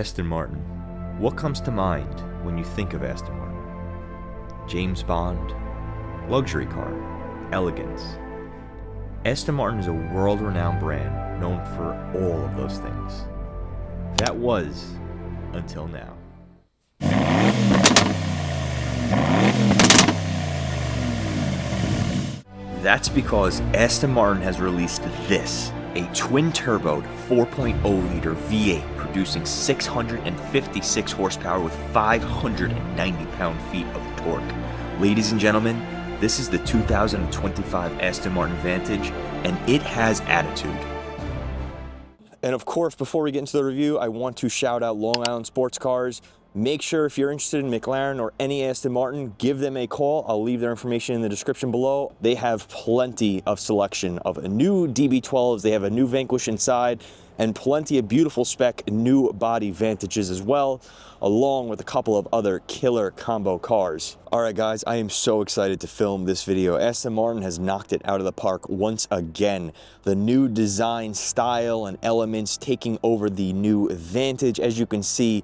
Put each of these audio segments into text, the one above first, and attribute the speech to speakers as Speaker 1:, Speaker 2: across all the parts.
Speaker 1: Aston Martin. What comes to mind when you think of Aston Martin? James Bond, luxury car, elegance. Aston Martin is a world-renowned brand known for all of those things. That was until now. That's because Aston Martin has released this, a twin-turboed 4.0-liter V8 producing 656 horsepower with 590 pound-feet of torque. Ladies and gentlemen, this is the 2025 Aston Martin Vantage, and it has attitude. And of course, before we get into the review, I want to shout out Long Island Sports Cars. Make sure if you're interested in McLaren or any Aston Martin, give them a call. I'll leave their information in the description below. They have plenty of selection of new DB12s. They have a new Vanquish inside and plenty of beautiful spec new body Vantages as well, along with a couple of other killer combo cars. All right, guys, I am so excited to film this video. Aston Martin has knocked it out of the park once again. The new design style and elements taking over the new Vantage. As you can see,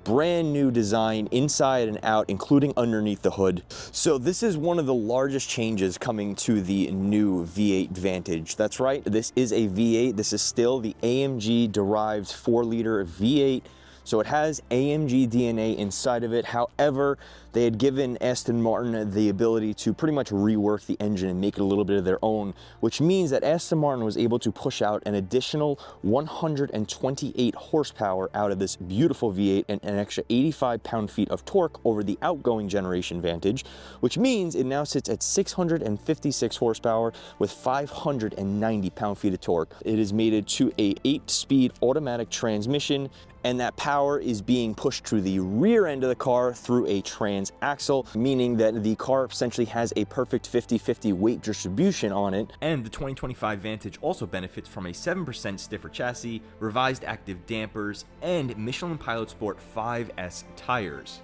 Speaker 1: brand new design inside and out, including underneath the hood. So this is one of the largest changes coming to the new V8 Vantage. That's right, this is a V8. This is still the AMG derived 4-liter V8. So it has AMG DNA inside of it. However, they had given Aston Martin the ability to pretty much rework the engine and make it a little bit of their own, which means that Aston Martin was able to push out an additional 128 horsepower out of this beautiful V8 and an extra 85 pound-feet of torque over the outgoing generation Vantage, which means it now sits at 656 horsepower with 590 pound-feet of torque. It is mated to a 8-speed automatic transmission, and that power is being pushed to the rear end of the car through a transaxle, meaning that the car essentially has a perfect 50-50 weight distribution on it. And the 2025 Vantage also benefits from a 7% stiffer chassis, revised active dampers, and Michelin Pilot Sport 5S tires.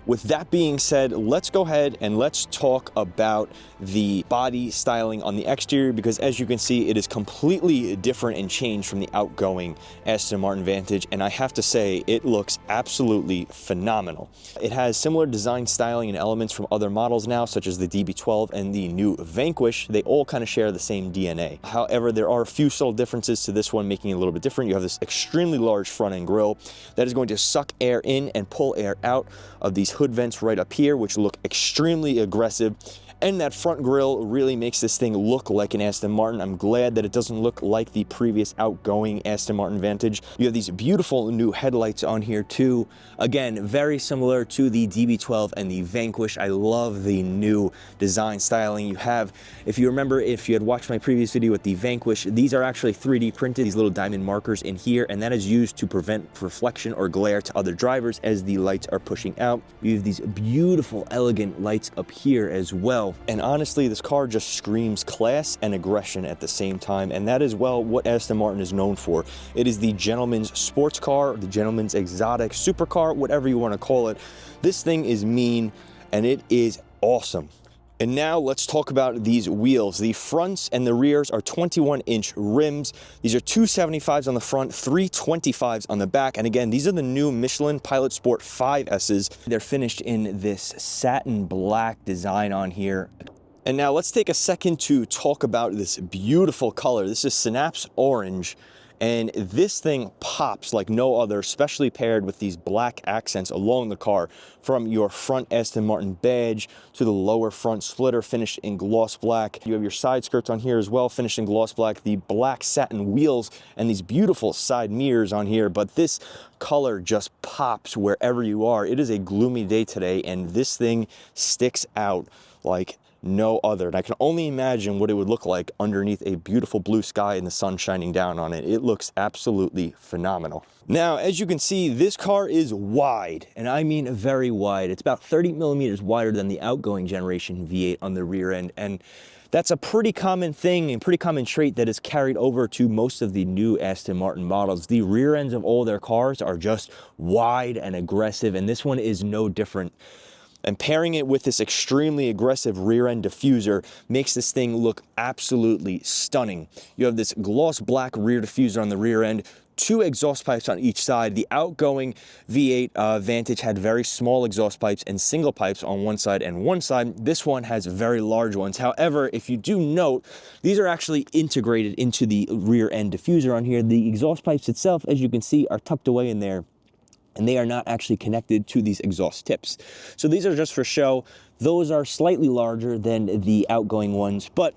Speaker 1: With that being said, let's go ahead and let's talk about the body styling on the exterior, because as you can see, it is completely different and changed from the outgoing Aston Martin Vantage, and I have to say, it looks absolutely phenomenal. It has similar design styling and elements from other models now, such as the DB12 and the new Vanquish. They all kind of share the same DNA. However, there are a few subtle differences to this one, making it a little bit different. You have this extremely large front end grille that is going to suck air in and pull air out of these hood vents right up here, which look extremely aggressive. And that front grille really makes this thing look like an Aston Martin. I'm glad that it doesn't look like the previous outgoing Aston Martin Vantage. You have these beautiful new headlights on here too. Again, very similar to the DB12 and the Vanquish. I love the new design styling you have. If you remember, if you had watched my previous video with the Vanquish, these are actually 3D printed, these little diamond markers in here, and that is used to prevent reflection or glare to other drivers as the lights are pushing out. You have these beautiful, elegant lights up here as well. And honestly, this car just screams class and aggression at the same time, and that is, well, what Aston Martin is known for. It is the gentleman's sports car, the gentleman's exotic supercar, whatever you want to call it. This thing is mean, and it is awesome. And now let's talk about these wheels. The fronts and the rears are 21-inch rims. These are 275s on the front, 325s on the back. And again, these are the new Michelin Pilot Sport 5S's. They're finished in this satin black design on here. And now let's take a second to talk about this beautiful color. This is Synapse Orange. And this thing pops like no other, especially paired with these black accents along the car, from your front Aston Martin badge to the lower front splitter finished in gloss black. You have your side skirts on here as well, finished in gloss black, the black satin wheels, and these beautiful side mirrors on here. But this color just pops wherever you are. It is a gloomy day today, and this thing sticks out like no other. And I can only imagine what it would look like underneath a beautiful blue sky and the sun shining down on it. It looks absolutely phenomenal. Now, as you can see, this car is wide, and I mean very wide. It's about 30 millimeters wider than the outgoing generation V8 on the rear end, and that's a pretty common thing and pretty common trait that is carried over to most of the new Aston Martin models. The rear ends of all their cars are just wide and aggressive, and this one is no different. And pairing it with this extremely aggressive rear end diffuser makes this thing look absolutely stunning. You have this gloss black rear diffuser on the rear end, 2 exhaust pipes on each side. The outgoing V8 Vantage had very small exhaust pipes and single pipes on one side and one side. This one has very large ones. However, if you do note, these are actually integrated into the rear end diffuser on here. The exhaust pipes itself, as you can see, are tucked away in there, and they are not actually connected to these exhaust tips. So these are just for show. Those are slightly larger than the outgoing ones, but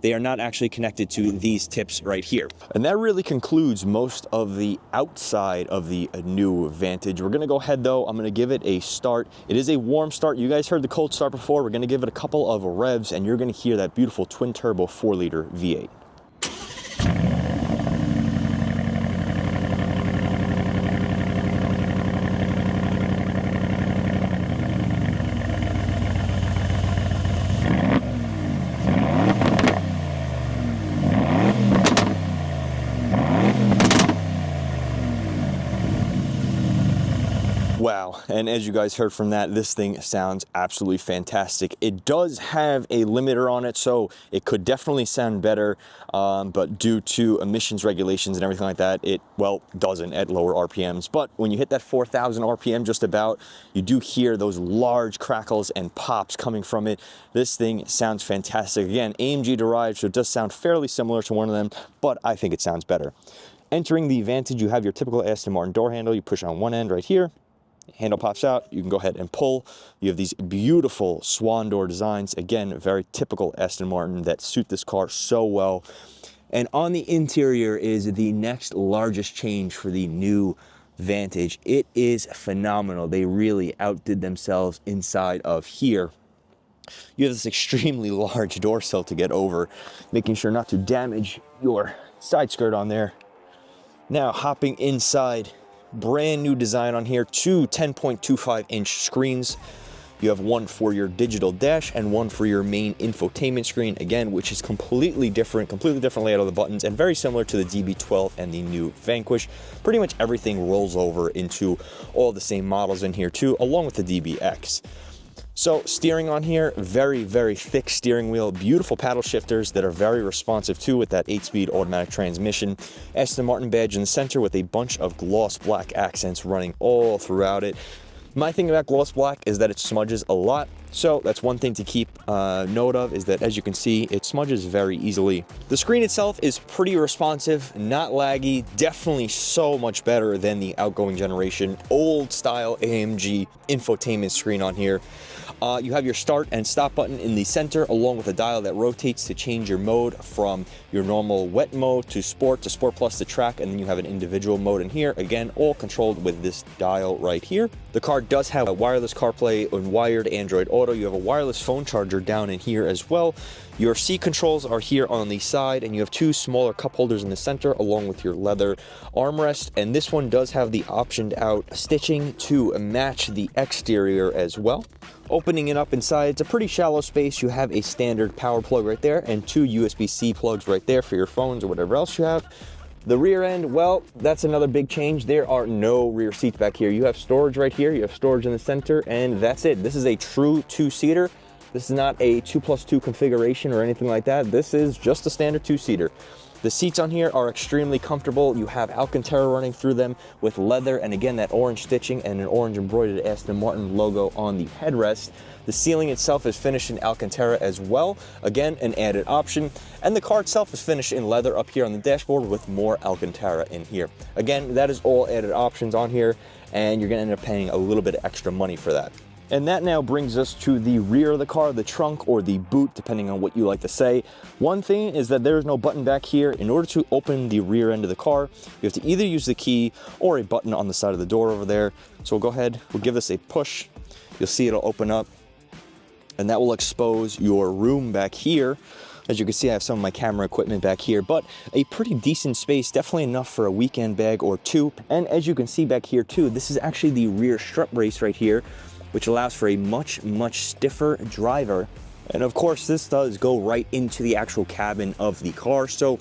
Speaker 1: they are not actually connected to these tips right here. And that really concludes most of the outside of the new Vantage. We're gonna go ahead though, I'm gonna give it a start. It is a warm start. You guys heard the cold start before. We're gonna give it a couple of revs and you're gonna hear that beautiful twin turbo 4-liter V8. Wow, and as you guys heard from that, this thing sounds absolutely fantastic. It does have a limiter on it, so it could definitely sound better, but due to emissions regulations and everything like that, it, well, doesn't at lower RPMs. But when you hit that 4,000 RPM just about, you do hear those large crackles and pops coming from it. This thing sounds fantastic. Again, AMG derived, so it does sound fairly similar to one of them, but I think it sounds better. Entering the Vantage, you have your typical Aston Martin door handle. You push on one end right here. Handle pops out, you can go ahead and pull. You have these beautiful swan door designs, again, very typical Aston Martin that suit this car so well. And on the interior is the next largest change for the new Vantage. It is phenomenal. They really outdid themselves inside of here. You have this extremely large door sill to get over, making sure not to damage your side skirt on there. Now hopping inside, brand new design on here, 2 10.25-inch screens. You have one for your digital dash and one for your main infotainment screen, again, which is completely different layout of the buttons and very similar to the DB12 and the new Vanquish. Pretty much everything rolls over into all the same models in here too, along with the DBX. So steering on here, very, very thick steering wheel, beautiful paddle shifters that are very responsive too with that 8-speed automatic transmission. Aston Martin badge in the center with a bunch of gloss black accents running all throughout it. My thing about gloss black is that it smudges a lot. So that's one thing to keep note of, is that as you can see, it smudges very easily. The screen itself is pretty responsive, not laggy, definitely so much better than the outgoing generation, old style AMG infotainment screen on here. You have your start and stop button in the center, along with a dial that rotates to change your mode from your normal wet mode to Sport Plus to track, and then you have an individual mode in here. Again, all controlled with this dial right here. The car does have a wireless CarPlay and wired Android Auto. You have a wireless phone charger down in here as well. Your seat controls are here on the side, and you have 2 smaller cup holders in the center, along with your leather armrest. And this one does have the optioned out stitching to match the exterior as well. Opening it up inside, it's a pretty shallow space. You have a standard power plug right there and 2 USB-C plugs right there for your phones or whatever else you have. The rear end, well, that's another big change. There are no rear seats back here. You have storage right here, you have storage in the center, and that's it. This is a true 2-seater. This is not a 2+2 configuration or anything like that. This is just a standard 2-seater. The seats on here are extremely comfortable. You have Alcantara running through them with leather, and again, that orange stitching and an orange embroidered Aston Martin logo on the headrest. The ceiling itself is finished in Alcantara as well. Again, an added option. And the car itself is finished in leather up here on the dashboard with more Alcantara in here. Again, that is all added options on here, and you're gonna end up paying a little bit of extra money for that. And that now brings us to the rear of the car, the trunk or the boot, depending on what you like to say. One thing is that there is no button back here. In order to open the rear end of the car, you have to either use the key or a button on the side of the door over there. So we'll go ahead, we'll give this a push. You'll see it'll open up, and that will expose your room back here. As you can see, I have some of my camera equipment back here, but a pretty decent space, definitely enough for a weekend bag or 2. And as you can see back here too, this is actually the rear strut brace right here, which allows for a much stiffer driver. And of course, this does go right into the actual cabin of the car, so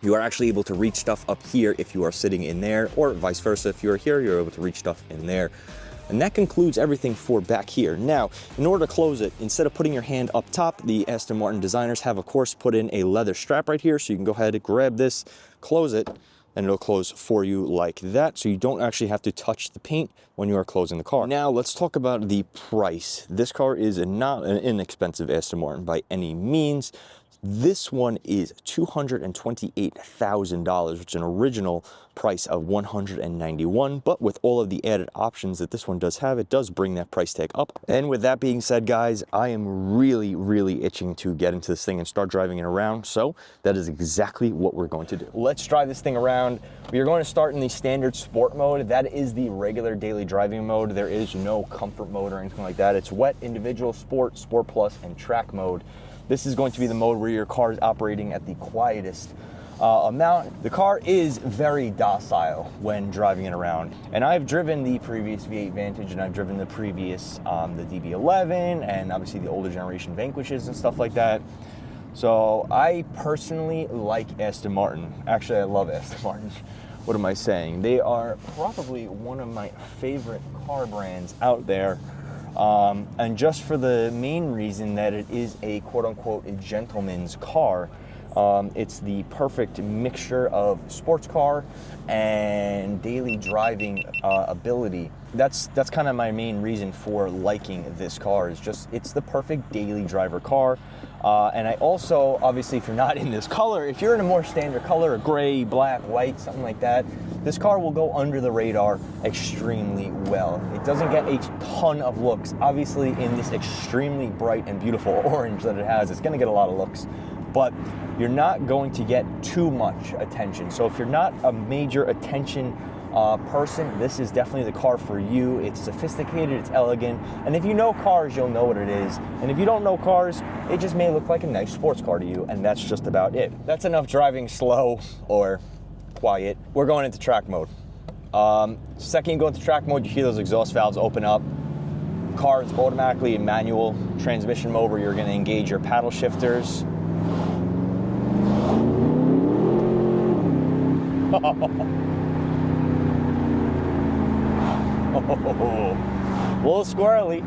Speaker 1: you are actually able to reach stuff up here if you are sitting in there, or vice versa. If you're here, you're able to reach stuff in there.
Speaker 2: And that concludes everything for back here. Now, in order to close it, instead of putting your hand up top, the Aston Martin designers have, of course, put in a leather strap right here, so you can go ahead and grab this, close it, and it'll close for you like that, so you don't actually have to touch the paint when you are closing the car. Now, let's talk about the price. This car is not an inexpensive Aston Martin by any means. This one is $228,000, which is an original price of $191,000, but with all of the added options that this one does have, it does bring that price tag up. And with that being said, guys, I am really itching to get into this thing and start driving it around, so that is exactly what we're going to do. Let's drive this thing around. We are going to start in the standard sport mode. That is the regular daily driving mode. There is no comfort mode or anything like that. It's wet, individual, sport, sport plus, and track mode. This is going to be the mode where your car is operating at the quietest amount. The car is very docile when driving it around. And I've driven the previous V8 Vantage, and I've driven the previous, the DB11, and obviously the older generation Vanquishes and stuff like that. So I personally like Aston Martin. Actually, I love Aston Martin. What am I saying? They are probably one of my favorite car brands out there. And just for the main reason that it is a quote-unquote gentleman's car. It's the perfect mixture of sports car and daily driving ability. That's kind of my main reason for liking this car, is just it's the perfect daily driver car. And I also, obviously, if you're not in this color, if you're in a more standard color, a gray, black, white, something like that, this car will go under the radar extremely well. It doesn't get a ton of looks. Obviously, in this extremely bright and beautiful orange that it has, it's going to get a lot of looks, but you're not going to get too much attention. So if you're not a major attention person, this is definitely the car for you. It's sophisticated, it's elegant, and if you know cars, you'll know what it is. And if you don't know cars, it just may look like a nice sports car to you, and that's just about it. That's enough driving slow or quiet. We're going into track mode. Second you go into track mode, you hear those exhaust valves open up. Car is automatically in manual transmission mode, where you're going to engage your paddle shifters. A little squirrely,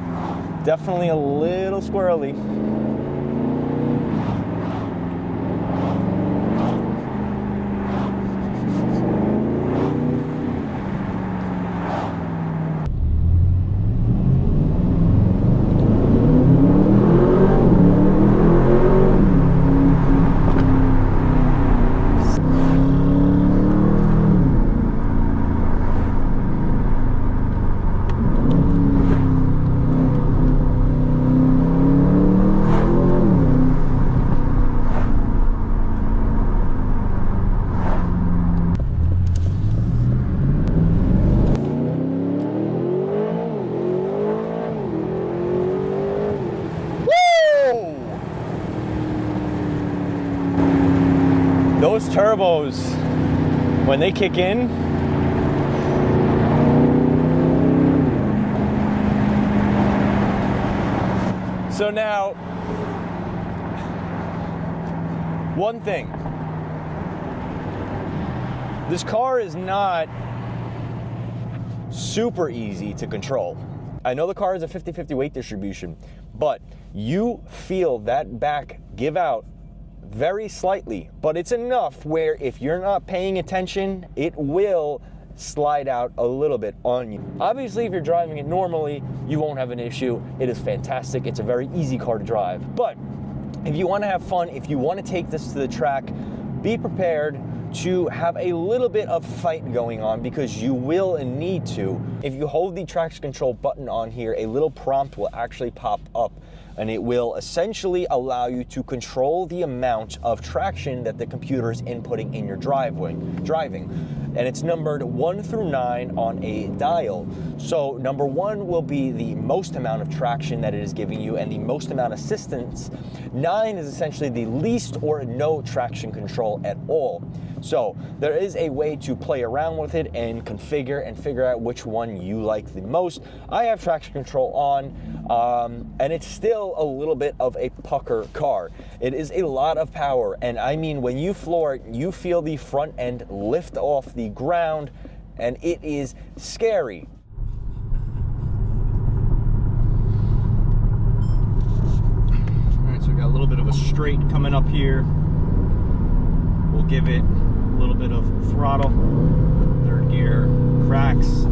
Speaker 2: definitely a little squirrely. Those turbos, when they kick in, so now, one thing, this car is not super easy to control. I know the car is a 50-50 weight distribution, but you feel that back give out very slightly, but it's enough where if you're not paying attention, it will slide out a little bit on you. Obviously, if you're driving it normally, you won't have an issue. It is fantastic. It's a very easy car to drive. But if you want to have fun, if you want to take this to the track, be prepared to have a little bit of fight going on, because you will need to. If you hold the traction control button on here, a little prompt will actually pop up, and it will essentially allow you to control the amount of traction that the computer is inputting in your driving. And it's numbered 1 through 9 on a dial. So number 1 will be the most amount of traction that it is giving you and the most amount of assistance. 9 is essentially the least or no traction control at all. So there is a way to play around with it and configure and figure out which one you like the most. I have traction control on, and it's still a little bit of a pucker car. It is a lot of power, and I mean, when you floor it, you feel the front end lift off the ground, and it is scary. straight coming up here. We'll give it a little bit of throttle. Third gear cracks.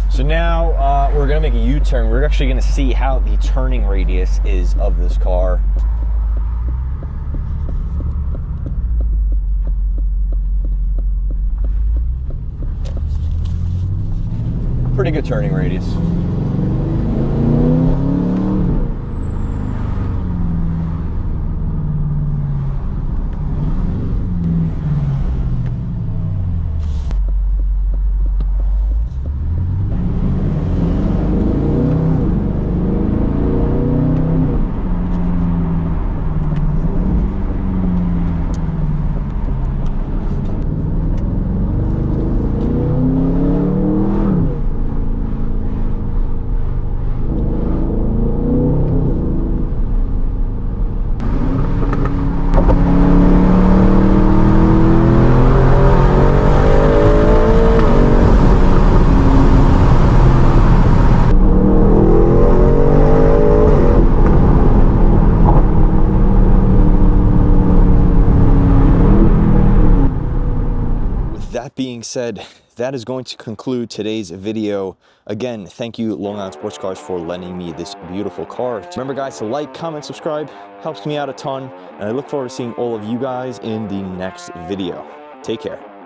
Speaker 2: So now we're gonna make a U-turn. We're actually gonna see how the turning radius is of this car. Pretty good turning radius. That being said, that is going to conclude today's video. Again, thank you Long Island Sports Cars for lending me this beautiful car. Remember guys, to like, comment, subscribe, helps me out a ton, and I look forward to seeing all of you guys in the next video. Take care.